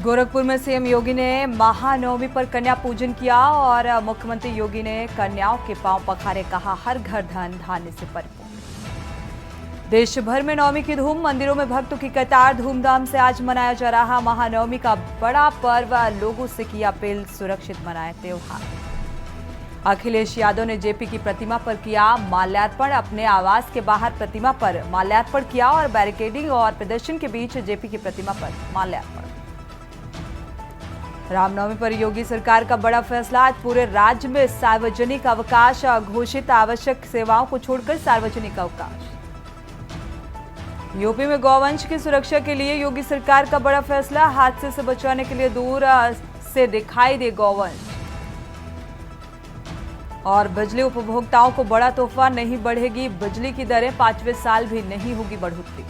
गोरखपुर में सीएम योगी ने महानवमी पर कन्या पूजन किया और मुख्यमंत्री योगी ने कन्याओं के पांव पखारे, कहा हर घर धन धान्य से परिपूर्ण। देश भर में नवमी की धूम, मंदिरों में भक्तों की कतार, धूमधाम से आज मनाया जा रहा महानवमी का बड़ा पर्व। लोगों से की अपील, सुरक्षित मनाएं त्योहार। अखिलेश यादव ने जेपी की प्रतिमा पर किया माल्यार्पण, अपने आवास के बाहर प्रतिमा पर माल्यार्पण किया और बैरिकेडिंग और प्रदर्शन के बीच जेपी की प्रतिमा पर माल्यार्पण। रामनवमी पर योगी सरकार का बड़ा फैसला, आज पूरे राज्य में सार्वजनिक अवकाश घोषित, आवश्यक सेवाओं को छोड़कर सार्वजनिक अवकाश। यूपी में गौवंश की सुरक्षा के लिए योगी सरकार का बड़ा फैसला, हादसे से बचाने के लिए दूर से दिखाई दे गौवंश। और बिजली उपभोक्ताओं को बड़ा तोहफा, नहीं बढ़ेगी बिजली की दरें, 5वें साल भी नहीं होगी बढ़ोतरी।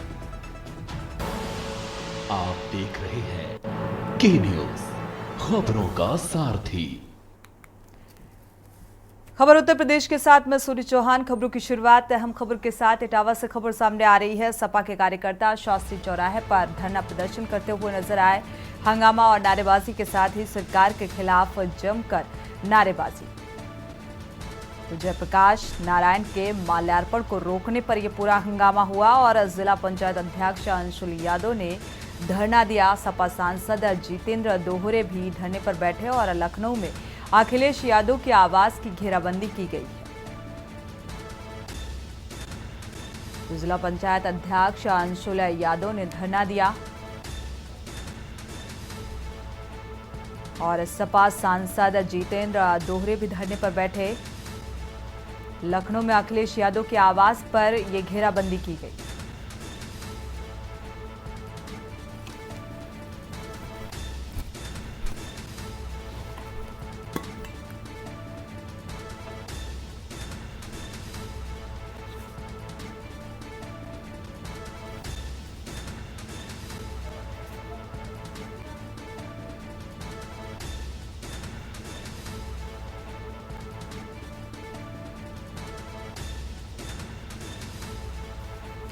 आप देख रहे हैं के न्यूज, खबरों का सारथी। खबर उत्तर प्रदेश के साथ मैं सूर्य चौहान। खबरों की शुरुआत अहम खबर के साथ इटावा से खबर सामने आ रही है। सपा के कार्यकर्ता शास्त्री चौराहे पर धरना प्रदर्शन करते हुए नजर आए। हंगामा और नारेबाजी के साथ ही सरकार के खिलाफ जमकर नारेबाजी। तो जयप्रकाश नारायण के माल्यार्पण को रोकने पर यह पूरा हंगामा हुआ और जिला पंचायत अध्यक्ष अंशुल यादव ने धरना दिया। सपा सांसद जितेंद्र दोहरे भी धरने पर बैठे और लखनऊ में अखिलेश यादव के आवास की घेराबंदी की गई है। तो जिला पंचायत अध्यक्ष अंशुल यादव ने धरना दिया और सपा सांसद जितेंद्र दोहरे भी धरने पर बैठे। लखनऊ में अखिलेश यादव के आवास पर यह घेराबंदी की गई।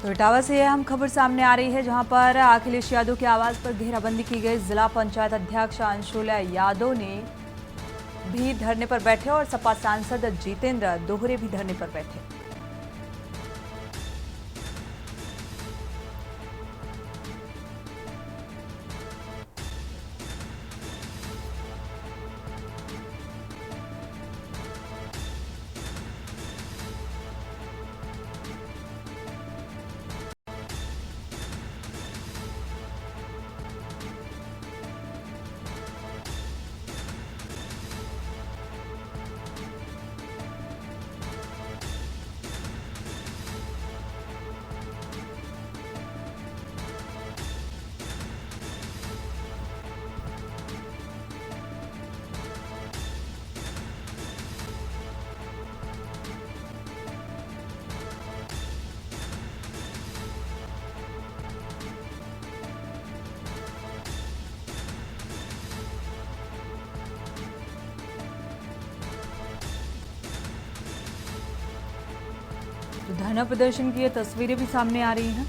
तो इटावा से अहम खबर सामने आ रही है, जहां पर अखिलेश यादव के आवास पर घेराबंदी की गई। जिला पंचायत अध्यक्ष अंशुल यादव ने भी धरने पर बैठे और सपा सांसद जितेंद्र दोहरे भी धरने पर बैठे। तो धरना प्रदर्शन की ये तस्वीरें भी सामने आ रही हैं।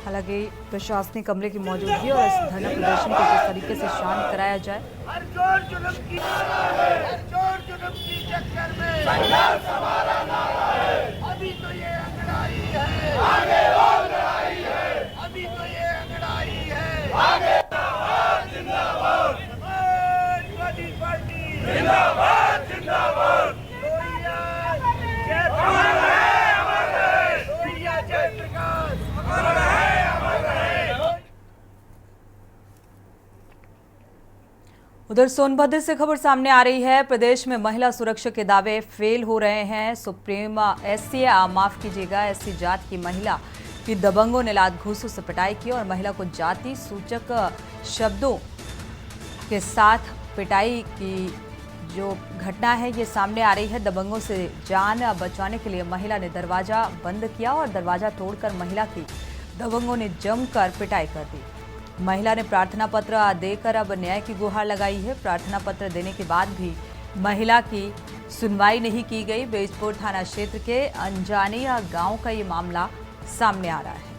हालांकि प्रशासनिक अमले की मौजूदगी और इस धरना प्रदर्शन को किस तरीके से शांत कराया जाए। अभी तो ये अंगड़ाई है, आगे और लड़ाई है, अभी तो ये अंगड़ाई है, आगे जिंदाबाद, समाजवादी पार्टी जिंदाबाद, जिंदाबाद। उधर सोनभद्र से खबर सामने आ रही है। प्रदेश में महिला सुरक्षा के दावे फेल हो रहे हैं। सुप्रीम माफ कीजिएगा एससी जात की महिला की दबंगों ने लात घूंसों से पिटाई की और महिला को जाति सूचक शब्दों के साथ पिटाई की जो घटना है ये सामने आ रही है। दबंगों से जान बचाने के लिए महिला ने दरवाजा बंद किया और दरवाजा तोड़कर महिला की दबंगों ने जमकर पिटाई कर दी। महिला ने प्रार्थना पत्र देकर अब न्याय की गुहार लगाई है। प्रार्थना पत्र देने के बाद भी महिला की सुनवाई नहीं की गई। बेजपुर थाना क्षेत्र के अंजानिया गांव का ये मामला सामने आ रहा है।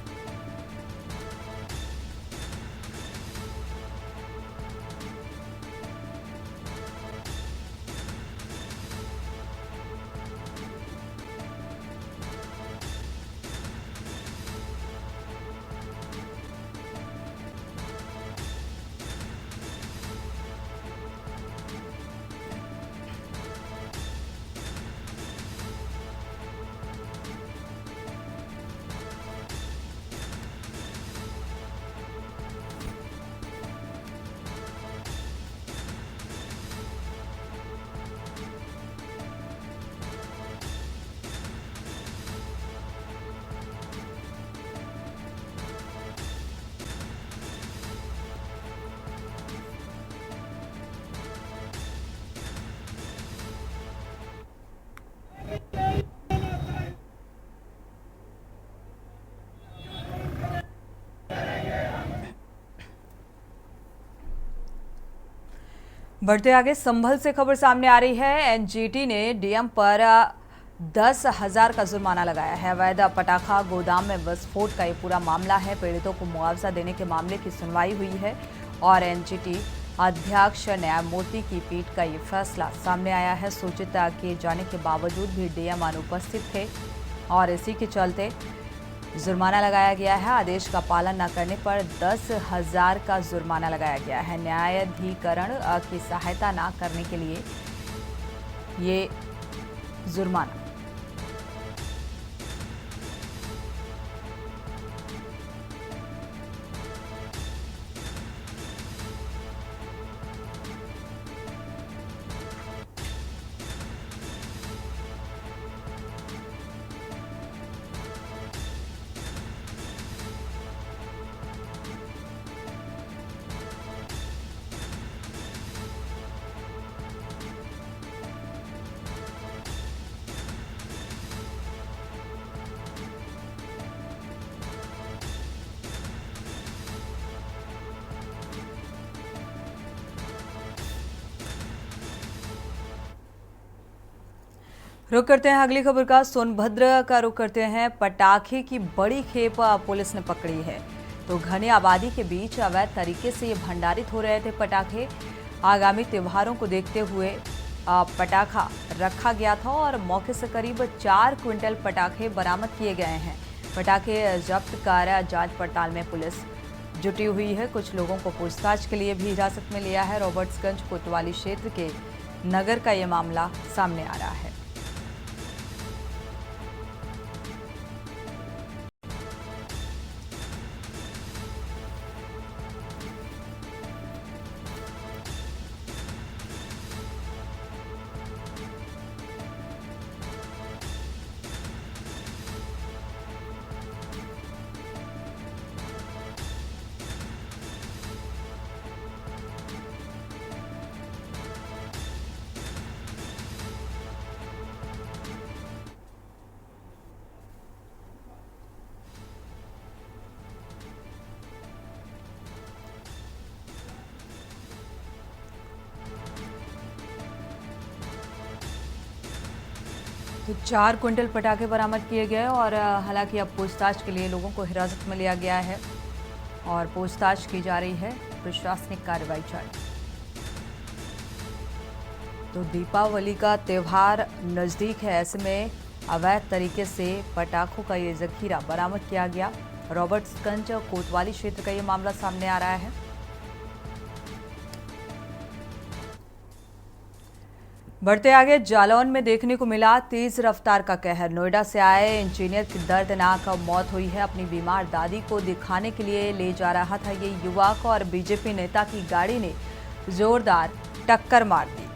बढ़ते आगे संभल से खबर सामने आ रही है। एनजीटी ने डीएम पर 10,000 का जुर्माना लगाया है। अवैध पटाखा गोदाम में विस्फोट का ये पूरा मामला है। पीड़ितों को मुआवजा देने के मामले की सुनवाई हुई है और एनजीटी अध्यक्ष न्यायमूर्ति की पीठ का ये फैसला सामने आया है। सूचित किए जाने के बावजूद भी डीएम अनुपस्थित थे और इसी के चलते जुर्माना लगाया गया है। आदेश का पालन न करने पर 10,000 का जुर्माना लगाया गया है। न्यायाधिकरण की सहायता न करने के लिए ये जुर्माना। रुक करते हैं अगली खबर का। सोनभद्र का रुक करते हैं। पटाखे की बड़ी खेप पुलिस ने पकड़ी है। तो घनी आबादी के बीच अवैध तरीके से ये भंडारित हो रहे थे पटाखे। आगामी त्योहारों को देखते हुए पटाखा रखा गया था और मौके से करीब 4 क्विंटल पटाखे बरामद किए गए हैं। पटाखे जब्त कर जांच पड़ताल में पुलिस जुटी हुई है। कुछ लोगों को पूछताछ के लिए भी हिरासत में लिया है। रॉबर्ट्सगंज कोतवाली क्षेत्र के नगर का ये मामला सामने आ रहा है। तो 4 क्विंटल पटाखे बरामद किए गए और हालांकि अब पूछताछ के लिए लोगों को हिरासत में लिया गया है और पूछताछ की जा रही है। प्रशासनिक कार्रवाई जारी। तो दीपावली का त्यौहार नज़दीक है, ऐसे में अवैध तरीके से पटाखों का ये जखीरा बरामद किया गया। रॉबर्ट्सगंज कोतवाली क्षेत्र का ये मामला सामने आ रहा है। बढ़ते आगे, जालौन में देखने को मिला तेज रफ्तार का कहर। नोएडा से आए इंजीनियर की दर्दनाक मौत हुई है। अपनी बीमार दादी को दिखाने के लिए ले जा रहा था ये युवक और बीजेपी नेता की गाड़ी ने जोरदार टक्कर मार दी।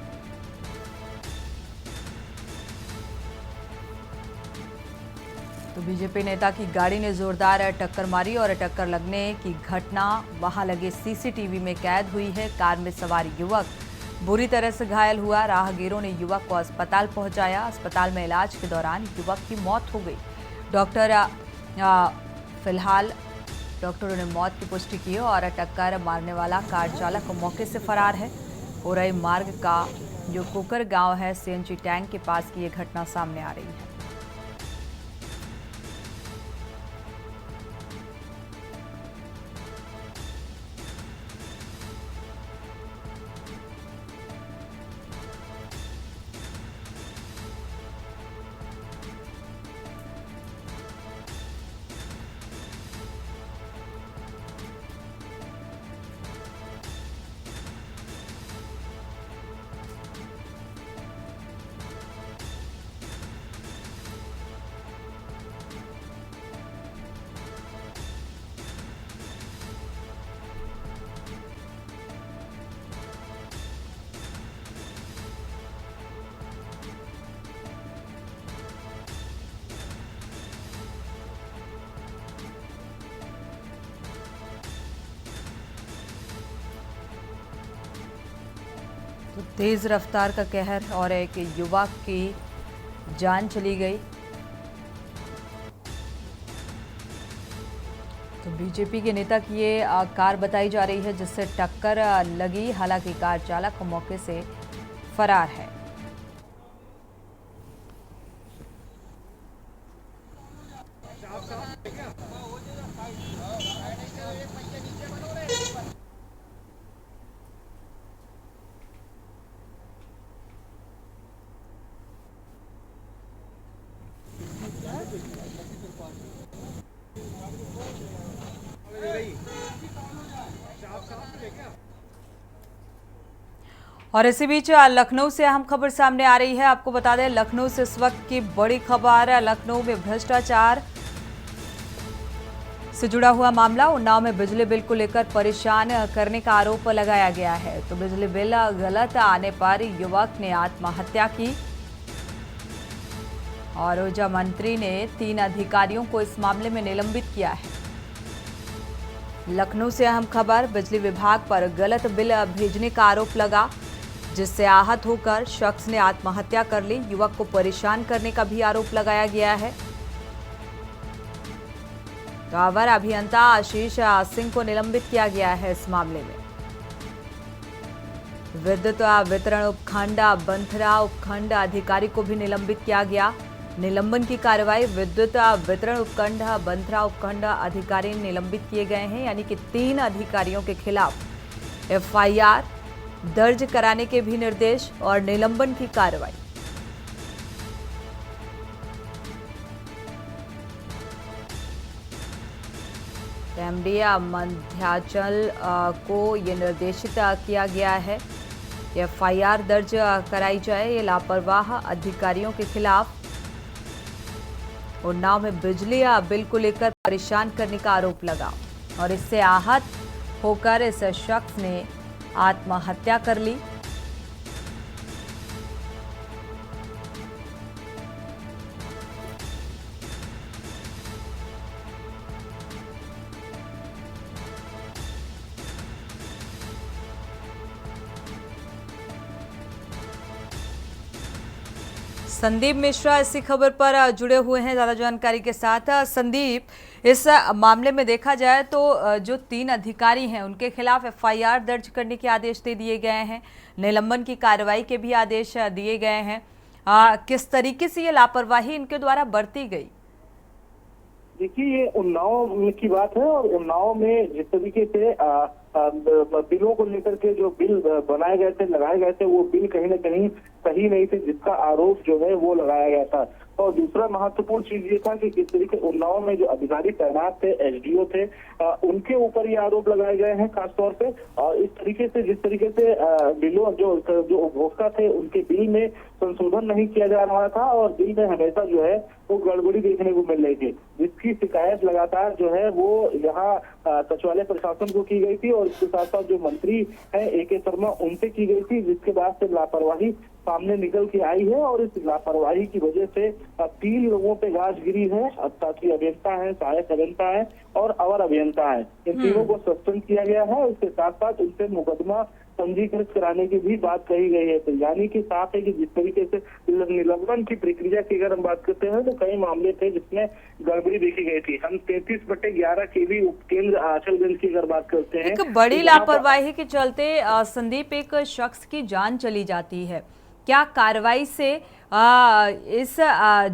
तो बीजेपी नेता की गाड़ी ने जोरदार टक्कर मारी और टक्कर लगने की घटना वहां लगे सीसीटीवी में कैद हुई है। कार में सवार युवक बुरी तरह से घायल हुआ। राहगीरों ने युवक को अस्पताल पहुंचाया। अस्पताल में इलाज के दौरान युवक की मौत हो गई। फिलहाल डॉक्टरों ने मौत की पुष्टि की और टक्कर मारने वाला कार चालक मौके से फरार है। ओरई मार्ग का जो कुकर गांव है, सीएनजी टैंक के पास की ये घटना सामने आ रही है। तो तेज रफ्तार का कहर और एक युवक की जान चली गई। तो बीजेपी के नेता की ये कार बताई जा रही है जिससे टक्कर लगी। हालांकि कार चालक मौके से फरार है। और इसी बीच लखनऊ से अहम खबर सामने आ रही है। आपको बता दें, लखनऊ से इस वक्त की बड़ी खबर है। लखनऊ में भ्रष्टाचार से जुड़ा हुआ मामला। उन्नाव में बिजली बिल को लेकर परेशान करने का आरोप लगाया गया है। तो बिजली बिल गलत आने पर युवक ने आत्महत्या की और ऊर्जा मंत्री ने 3 अधिकारियों को इस मामले में निलंबित किया है। लखनऊ से अहम खबर, बिजली विभाग पर गलत बिल भेजने का आरोप लगा, जिससे आहत होकर शख्स ने आत्महत्या कर ली। युवक को परेशान करने का भी आरोप लगाया गया है। तो अवर अभियंता आशीष सिंह को निलंबित किया गया है इस मामले में। विद्युत वितरण उपखंड बंथरा उपखंड अधिकारी को भी निलंबित किया गया। निलंबन की कार्रवाई विद्युत वितरण उपखंड बंथरा उपखंड अधिकारी निलंबित किए गए हैं। यानी कि 3 अधिकारियों के खिलाफ एफआईआर दर्ज कराने के भी निर्देश और निलंबन की कार्रवाई। एमडी मध्यांचल को ये निर्देशित किया गया है। एफआईआर दर्ज कराई जाए ये लापरवाह अधिकारियों के खिलाफ। उन्नाव में बिजली बिल को लेकर परेशान करने का आरोप लगा और इससे आहत होकर इस शख्स ने आत्महत्या कर ली। संदीप मिश्रा इसी खबर पर जुड़े हुए हैं ज्यादा जानकारी के साथ। संदीप, इस मामले में देखा जाए तो जो 3 अधिकारी हैं उनके खिलाफ एफआईआर दर्ज करने के आदेश दे दिए गए हैं, निलंबन की कार्रवाई के भी आदेश दिए गए हैं। किस तरीके से ये लापरवाही इनके द्वारा बरती गई? देखिए, ये उन्नाव की बात है और उन्नाव में जिस तरीके से बिलों को लेकर के जो बिल बनाए गए थे, लगाए गए थे, वो बिल कहीं ना कहीं सही नहीं थे, जिसका आरोप जो है वो लगाया गया था। और दूसरा महत्वपूर्ण चीज ये था कि किस तरीके उन्नाव में जो अधिकारी तैनात थे, एसडीओ थे, उनके ऊपर ये आरोप लगाए गए हैं खासतौर पे। और इस तरीके से जिस तरीके से बिलों जो उपभोक्ता थे उनके बिल में संशोधन नहीं किया जा रहा था और बिल में हमेशा जो है वो गड़बड़ी देखने को मिल रही थी, जिसकी शिकायत लगातार जो है वो यहाँ सचिवालय प्रशासन को की गई थी और इसके साथ साथ जो मंत्री है AK शर्मा उनसे की गई थी, जिसके बाद से लापरवाही सामने निकल के आई है। और इस लापरवाही की वजह से 3 लोगों पे गाज गिरी है। ताकि अभियंता है, सहायक अभियंता है और अवर अभियंता है, इन तीनों को सस्पेंड किया गया है। इसके साथ साथ उनसे मुकदमा पंजीकृत कराने की भी बात कही गई है। तो यानी कि साफ है कि जिस तरीके से निलंबन की प्रक्रिया की अगर हम बात करते हैं तो कई मामले थे जिसमें गड़बड़ी देखी गई थी। हम 33/11 केवी उपकेंद्र आंचलगंज की अगर बात करते हैं, एक बड़ी लापरवाही के चलते संदीप एक शख्स की जान चली जाती है। क्या कार्रवाई से इस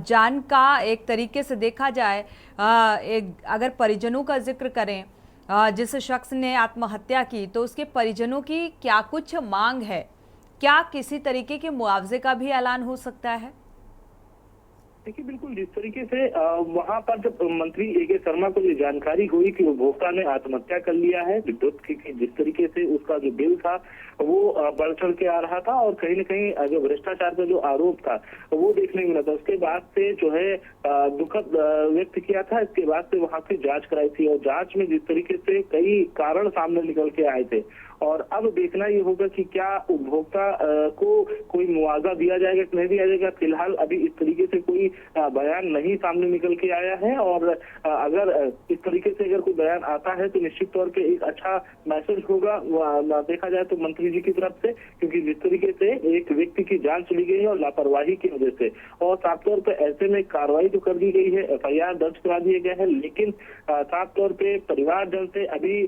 जान का एक तरीके से देखा जाए, अगर परिजनों का जिक्र करें, जिस शख्स ने आत्महत्या की तो उसके परिजनों की क्या कुछ मांग है? क्या किसी तरीके के मुआवजे का भी ऐलान हो सकता है? देखिए, बिल्कुल जिस तरीके से वहां पर जब मंत्री AK शर्मा को ये जानकारी हुई कि उपभोक्ता ने आत्महत्या कर लिया है, विद्युत की जिस तरीके से उसका जो बिल था वो बढ़ चढ़ के आ रहा था और कहीं न कहीं जो भ्रष्टाचार का जो आरोप था वो देखने को मिला था। उसके बाद से जो है दुखद व्यक्त किया था। इसके बाद से वहां से जांच कराई थी और जांच में जिस तरीके से कई कारण सामने निकल के आए थे और अब देखना ये होगा कि क्या उपभोक्ता को कोई मुआवजा दिया जाएगा कि नहीं दिया जाएगा। फिलहाल अभी इस तरीके से कोई बयान नहीं सामने निकल के आया है, और अगर इस तरीके से अगर कोई बयान आता है तो निश्चित तौर पे एक अच्छा मैसेज होगा देखा जाए तो मंत्री जी की तरफ से, क्योंकि जिस तरीके से एक व्यक्ति की जान चली गई है और लापरवाही की वजह से, और साफ तौर पे ऐसे में कार्रवाई तो कर दी गई है, FIR दर्ज करा दिए गए हैं, लेकिन साफ तौर पे परिवारजन से अभी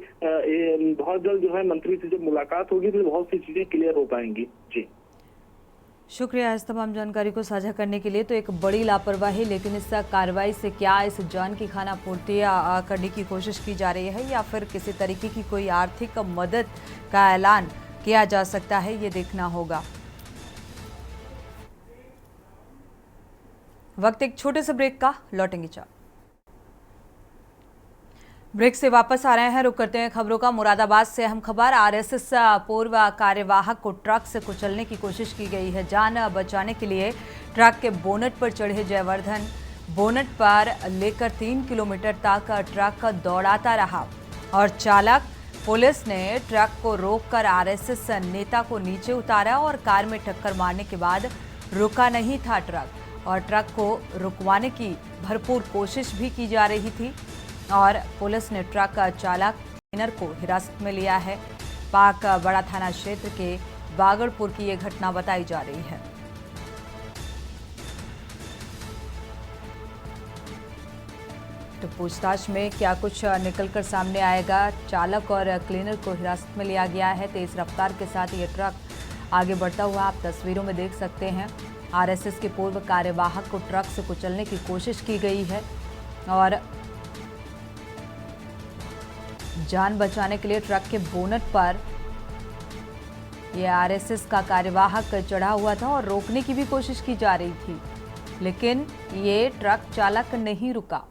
बहुत जल्द जो है मंत्री से जब मुलाकात होगी तो बहुत सी चीजें क्लियर हो पाएंगी। जी शुक्रिया इस तमाम जानकारी को साझा करने के लिए। तो एक बड़ी लापरवाही, लेकिन इस कार्रवाई से क्या इस जान की खानापूर्ति करने की कोशिश की जा रही है या फिर किसी तरीके की कोई आर्थिक मदद का ऐलान किया जा सकता है, ये देखना होगा। वक्त एक छोटे से ब्रेक का, लौटेंगे चार। ब्रेक से वापस आ रहे हैं, रुक करते हैं खबरों का। मुरादाबाद से अहम खबर, RSS पूर्व कार्यवाहक को ट्रक से कुचलने की कोशिश की गई है। जान बचाने के लिए ट्रक के बोनट पर चढ़े जयवर्धन बोनट पर लेकर 3 किलोमीटर तक ट्रक दौड़ाता रहा और चालक पुलिस ने ट्रक को रोककर RSS नेता को नीचे उतारा और कार में टक्कर मारने के बाद रुका नहीं था ट्रक, और ट्रक को रुकवाने की भरपूर कोशिश भी की जा रही थी और पुलिस ने ट्रक चालक क्लीनर को हिरासत में लिया है। पाक बड़ा थाना क्षेत्र के बागड़पुर की यह घटना बताई जा रही है। तो पूछताछ में क्या कुछ निकलकर सामने आएगा। चालक और क्लीनर को हिरासत में लिया गया है। तेज रफ्तार के साथ ये ट्रक आगे बढ़ता हुआ आप तस्वीरों में देख सकते हैं। RSS के पूर्व कार्यवाहक को ट्रक से कुचलने की कोशिश की गई है और जान बचाने के लिए ट्रक के बोनट पर यह RSS का कार्यवाहक चढ़ा हुआ था और रोकने की भी कोशिश की जा रही थी, लेकिन ये ट्रक चालक नहीं रुका।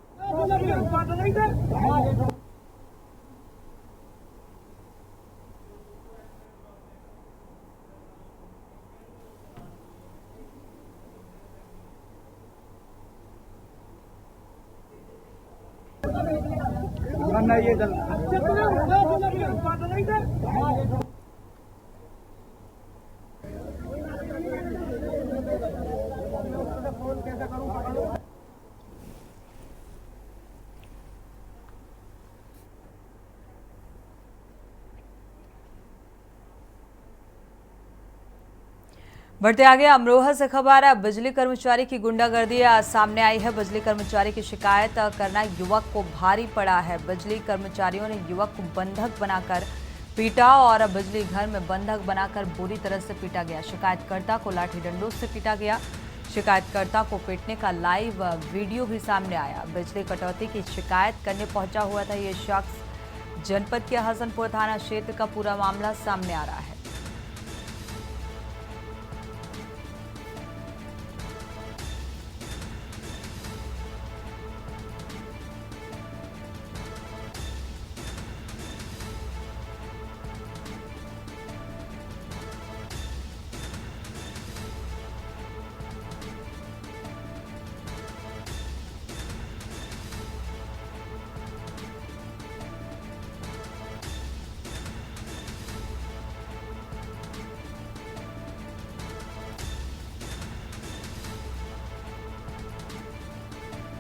बढ़ते आगे, अमरोहा से खबर, बिजली कर्मचारी की गुंडागर्दी सामने आई है। बिजली कर्मचारी की शिकायत करना युवक को भारी पड़ा है। बिजली कर्मचारियों ने युवक को बंधक बनाकर पीटा और बिजली घर में बंधक बनाकर बुरी तरह से पीटा गया। शिकायतकर्ता को लाठी डंडों से पीटा गया। शिकायतकर्ता को पीटने का लाइव वीडियो भी सामने आया। बिजली कटौती की शिकायत करने पहुंचा हुआ था ये शख्स। जनपद के हसनपुर थाना क्षेत्र का पूरा मामला सामने आ रहा है।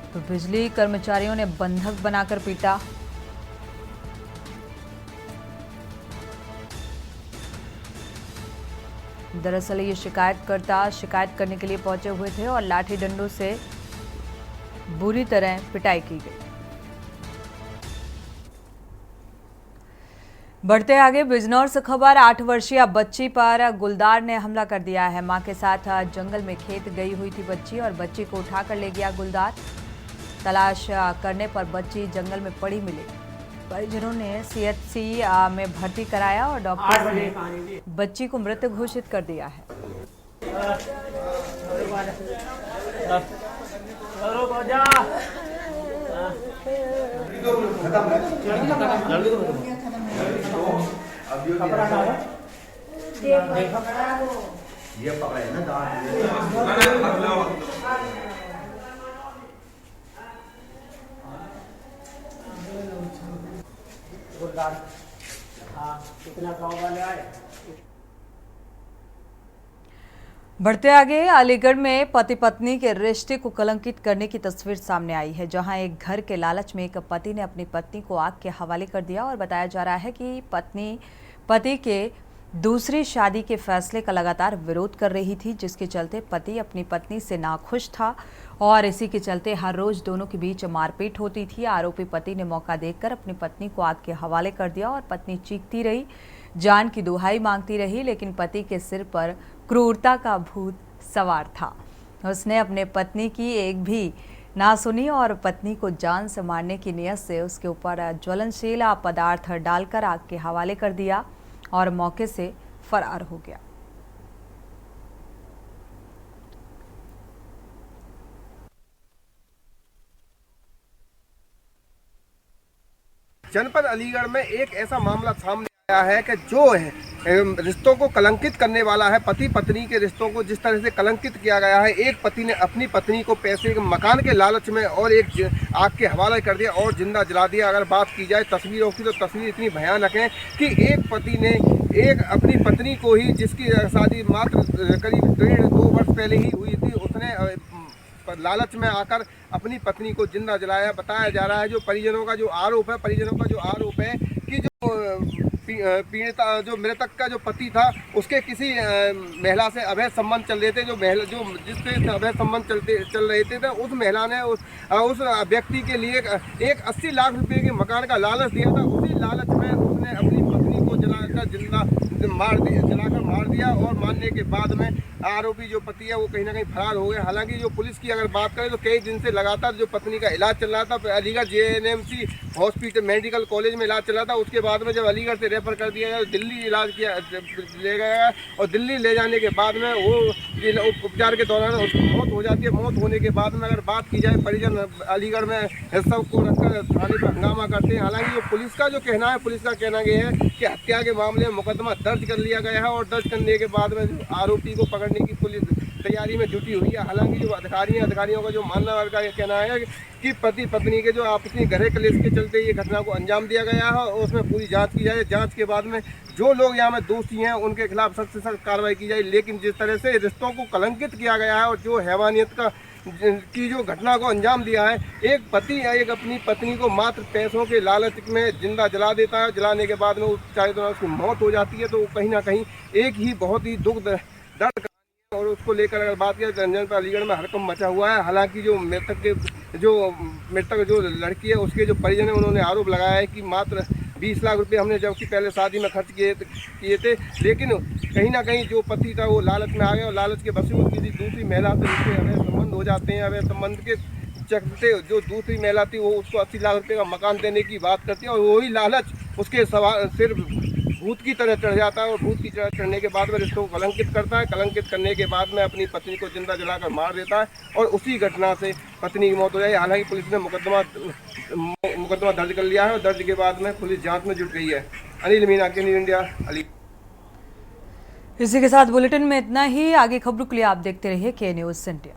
तो बिजली कर्मचारियों ने बंधक बनाकर पीटा। दरअसल ये शिकायतकर्ता शिकायत करने के लिए पहुंचे हुए थे और लाठी डंडों से बुरी तरह पिटाई की गई। बढ़ते आगे, बिजनौर से खबर, 8 वर्षीय बच्ची पर गुलदार ने हमला कर दिया है। मां के साथ जंगल में खेत गई हुई थी बच्ची और बच्ची को उठाकर ले गया गुलदार। तलाश करने पर बच्ची जंगल में पड़ी मिली। परिजनों ने CHC में भर्ती कराया और डॉक्टर ने बच्ची को मृत घोषित कर दिया है। कितना गाँव वाले आए। बढ़ते आगे, अलीगढ़ में पति पत्नी के रिश्ते को कलंकित करने की तस्वीर सामने आई है, जहां एक घर के लालच में एक पति ने अपनी पत्नी को आग के हवाले कर दिया और बताया जा रहा है कि पत्नी पति के दूसरी शादी के फैसले का लगातार विरोध कर रही थी, जिसके चलते पति अपनी पत्नी से नाखुश था और इसी के चलते हर रोज दोनों के बीच मारपीट होती थी। आरोपी पति ने मौका देखकर अपनी पत्नी को आग के हवाले कर दिया और पत्नी चीखती रही, जान की दुहाई मांगती रही, लेकिन पति के सिर पर क्रूरता का भूत सवार था। उसने अपने पत्नी की एक भी ना सुनी और पत्नी को जान से मारने की नियत से उसके ऊपर ज्वलनशील पदार्थ डालकर आग के हवाले कर दिया और मौके से फरार हो गया। जनपद अलीगढ़ में एक ऐसा मामला सामने आया है कि जो है रिश्तों को कलंकित करने वाला है। पति पत्नी के रिश्तों को जिस तरह से कलंकित किया गया है, एक पति ने अपनी पत्नी को पैसे के मकान के लालच में और एक आग के हवाले कर दिया और जिंदा जला दिया। अगर बात की जाए तस्वीरों की तो तस्वीर इतनी भयानक है कि एक पति ने एक अपनी पत्नी को ही, जिसकी शादी मात्र करीब 1.5-2 वर्ष पहले ही हुई थी, उसने लालच में आकर अपनी पत्नी को जिंदा जलाया। बताया जा रहा है जो परिजनों का जो आरोप है कि जो पीड़िता जो मृतक का जो पति था उसके किसी महिला से अवैध संबंध चल रहे थे। जिससे अवैध संबंध चल रहे थे तो उस महिला ने उस व्यक्ति के लिए एक 80 लाख रुपए के मकान का लालच दिया था। उसी लालच में उसने अपनी पत्नी को जलाकर मार दिया और मारने के बाद में आरोपी जो पति है वो कहीं ना कहीं फरार हो गए। हालांकि जो पुलिस की अगर बात करें तो कई दिन से लगातार जो पत्नी का इलाज चल रहा था, Aligarh JNMC hospital medical college में इलाज चल रहा था। उसके बाद में जब अलीगढ़ से रेफर कर दिया गया, दिल्ली इलाज ले गया और दिल्ली ले जाने के बाद में वो उपचार के दौरान उसकी मौत हो जाती है। मौत होने के बाद में अगर बात की जाए, परिजन अलीगढ़ में हिस्सा को रखकर थाने पर हंगामा करते हैं। हालांकि जो पुलिस का कहना ये है कि हत्या के मामले में मुकदमा दर्ज कर लिया गया है और दर्ज करने के बाद में जो आरोपी को पकड़ने की पुलिस तैयारी में जुटी हुई है। हालांकि जो अधिकारियों का जो मानना का कहना है कि पति पत्नी के जो आपसी घरे कलेश के चलते ये घटना को अंजाम दिया गया है और उसमें पूरी जांच की जाए। जांच के बाद में जो लोग यहाँ में दोषी हैं उनके खिलाफ सख्त से सख्त कार्रवाई की जाए। लेकिन जिस तरह से रिश्तों को कलंकित किया गया है और जो हैवानियत की जो घटना को अंजाम दिया है, एक पति एक अपनी पत्नी को मात्र पैसों के लालच में जिंदा जला देता है। जलाने के बाद में चाहे तो उसकी मौत हो जाती है, तो कहीं ना कहीं एक ही बहुत ही दुख दर्द और उसको लेकर अगर बात करें तो जनपद अलीगढ़ में हड़कंप मचा हुआ है। हालांकि जो मृतक जो लड़की है उसके जो परिजन है उन्होंने आरोप लगाया है कि मात्र 20 लाख रुपए हमने जबकि पहले शादी में खर्च किए थे, लेकिन कहीं ना कहीं जो पति था वो लालच में आ गया और लालच के वसूल किसी दूसरी महिला से उसके अवैध संबंध हो जाते हैं। अवैध संबंध के चलते जो दूसरी महिला थी वो उसको 80 लाख रुपए का मकान देने की बात करती है और वही लालच उसके सिर भूत की तरह चढ़ जाता है और भूत की तरह चढ़ने के बाद में रिश्तों को कलंकित करता है। कलंकित करने के बाद में अपनी पत्नी को जिंदा जलाकर मार देता है और उसी घटना से पत्नी की मौत हो जाए। हालांकि पुलिस ने मुकदमा दर्ज कर लिया है और दर्ज के बाद में पुलिस जांच में जुट गई है। अनिल मीना के न्यूज़ इंडिया अली। इसी के साथ बुलेटिन में इतना ही। आगे खबरों के लिए आप देखते रहिए के न्यूज़ इंडिया।